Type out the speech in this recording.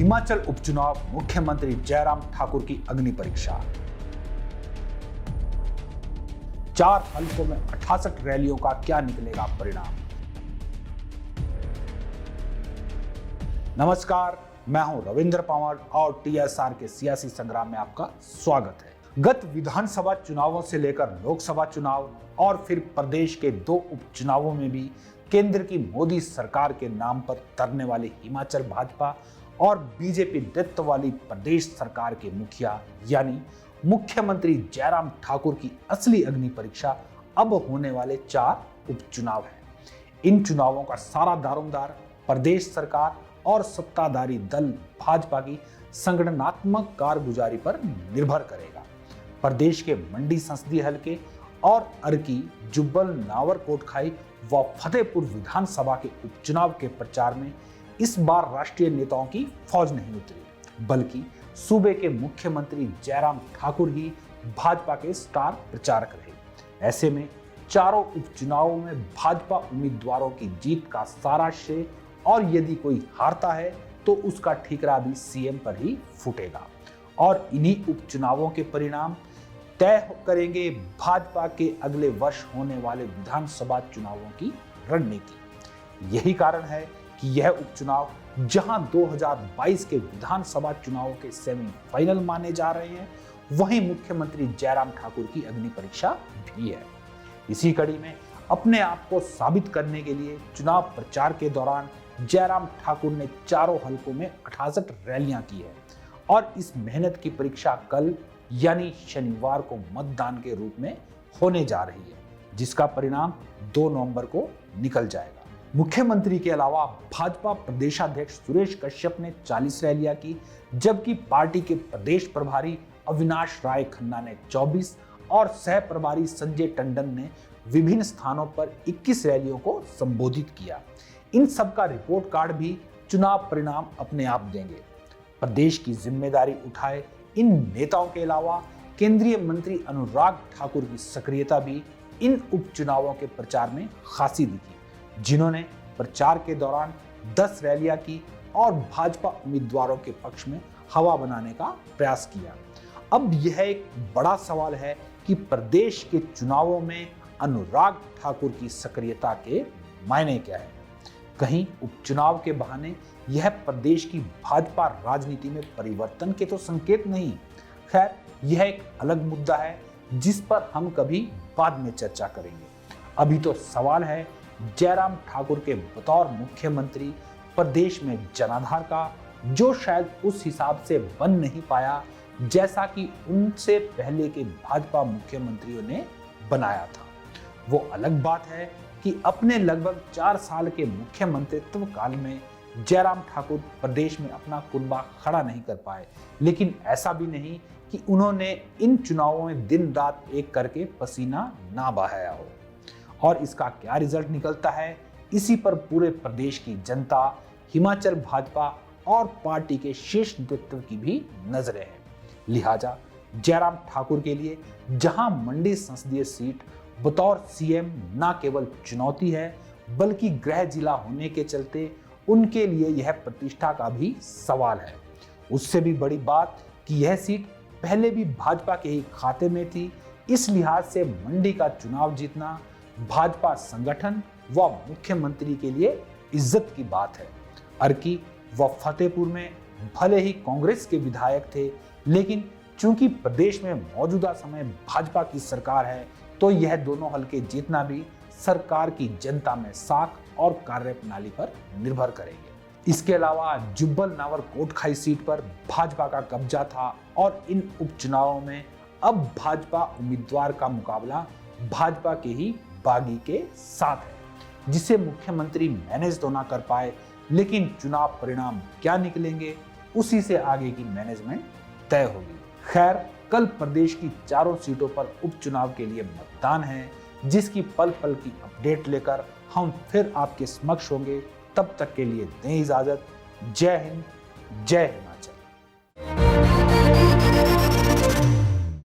हिमाचल उपचुनाव, मुख्यमंत्री जयराम ठाकुर की अग्नि परीक्षा। 4 हलकों में 68 रैलियों का क्या निकलेगा परिणाम। नमस्कार, मैं हूं रविंद्र पंवार और टीएसआर के सियासी संग्राम में आपका स्वागत है। गत विधानसभा चुनावों से लेकर लोकसभा चुनाव और फिर प्रदेश के 2 उपचुनावों में भी केंद्र की मोदी सरकार के नाम पर तरने वाली हिमाचल भाजपा और बीजेपी नेतृत्व वाली प्रदेश सरकार के मुखिया यानी मुख्यमंत्री जयराम ठाकुर की असली अग्नि परीक्षा अब होने वाले 4 उपचुनाव है। इन चुनावों का सारा दारोमदार प्रदेश सरकार और सत्ताधारी दल भाजपा की संगठनात्मक कारगुजारी पर निर्भर करेगा। प्रदेश के मंडी संसदीय हलके और अर्की, जुब्बल, नावर, कोटखाई व फतेहपुर विधानसभा के उपचुनाव के प्रचार में इस बार राष्ट्रीय नेताओं की फौज नहीं उतरी, बल्कि सूबे के मुख्यमंत्री जयराम ठाकुर ही भाजपा के स्टार प्रचारक रहे। ऐसे में चारों उपचुनावों में भाजपा उम्मीदवारों की जीत का सारा श्रेय और यदि कोई हारता है तो उसका ठीकरा भी सीएम पर ही फूटेगा और इन्हीं उपचुनावों के परिणाम तय करेंगे भाजपा के अगले वर्ष होने वाले विधानसभा चुनावों की रणनीति। यही कारण है कि यह उपचुनाव जहां 2022 के विधानसभा चुनावों के सेमीफाइनल माने जा रहे हैं, वहीं मुख्यमंत्री जयराम ठाकुर की अग्नि परीक्षा भी है। इसी कड़ी में अपने आप को साबित करने के लिए चुनाव प्रचार के दौरान जयराम ठाकुर ने चारों हलकों में 68 रैलियां की है और इस मेहनत की परीक्षा कल यानी शनिवार को मतदान के रूप में होने जा रही है, जिसका परिणाम 2 नवंबर को निकल जाएगा। मुख्यमंत्री के अलावा भाजपा प्रदेशाध्यक्ष सुरेश कश्यप ने 40 रैलियां की, जबकि पार्टी के प्रदेश प्रभारी अविनाश राय खन्ना ने 24 और सह प्रभारी संजय टंडन ने विभिन्न स्थानों पर 21 रैलियों को संबोधित किया। इन सब का रिपोर्ट कार्ड भी चुनाव परिणाम अपने आप देंगे। प्रदेश की जिम्मेदारी उठाए इन नेताओं के अलावा केंद्रीय मंत्री अनुराग ठाकुर की सक्रियता भी इन उपचुनावों के प्रचार में खासी दिखी, जिन्होंने प्रचार के दौरान 10 रैलियां की और भाजपा उम्मीदवारों के पक्ष में हवा बनाने का प्रयास किया। अब यह एक बड़ा सवाल है कि प्रदेश के चुनावों में अनुराग ठाकुर की सक्रियता के मायने क्या है। कहीं उपचुनाव के बहाने यह प्रदेश की भाजपा राजनीति में परिवर्तन के तो संकेत नहीं। खैर, यह एक अलग मुद्दा है जिस पर हम कभी बाद में चर्चा करेंगे। अभी तो सवाल है जयराम ठाकुर के बतौर मुख्यमंत्री प्रदेश में जनाधार का, जो शायद उस हिसाब से बन नहीं पाया जैसा कि उनसे पहले के भाजपा मुख्यमंत्रियों ने बनाया था। वो अलग बात है कि अपने लगभग 4 साल के मुख्यमंत्रित्व काल में जयराम ठाकुर प्रदेश में अपना कुनबा खड़ा नहीं कर पाए, लेकिन ऐसा भी नहीं कि उन्होंने इन चुनावों में दिन रात एक करके पसीना ना बहाया हो। और इसका क्या रिजल्ट निकलता है, इसी पर पूरे प्रदेश की जनता, हिमाचल भाजपा और पार्टी के शीर्ष नेतृत्व की भी नजरें हैं। लिहाजा जयराम ठाकुर के लिए जहां मंडी संसदीय सीट बतौर सीएम न केवल चुनौती है, बल्कि गृह जिला होने के चलते उनके लिए यह प्रतिष्ठा का भी सवाल है। उससे भी बड़ी बात कि यह सीट पहले भी भाजपा के ही खाते में थी। इस लिहाज से मंडी का चुनाव जीतना भाजपा संगठन व मुख्यमंत्री के लिए इज्जत की बात है। अर्की व फतेहपुर में भले ही कांग्रेस के विधायक थे, लेकिन चूंकि प्रदेश में मौजूदा समय भाजपा की सरकार है, तो यह दोनों हलके जीतना भी सरकार की जनता में साख और कार्यप्रणाली पर निर्भर करेंगे। इसके अलावा जुब्बल, नावर, कोटखाई सीट पर भाजपा का कब्जा था और इन उपचुनावों में अब भाजपा उम्मीदवार का मुकाबला भाजपा के ही बागी के साथ है, जिसे मुख्यमंत्री मैनेज तो ना कर पाए, लेकिन चुनाव परिणाम क्या निकलेंगे उसी से आगे की मैनेजमेंट तय होगी। खैर, कल प्रदेश की चारों सीटों पर उपचुनाव के लिए मतदान है, जिसकी पल पल की अपडेट लेकर हम फिर आपके समक्ष होंगे। तब तक के लिए दें इजाजत। जय हिंद, जय हिंद।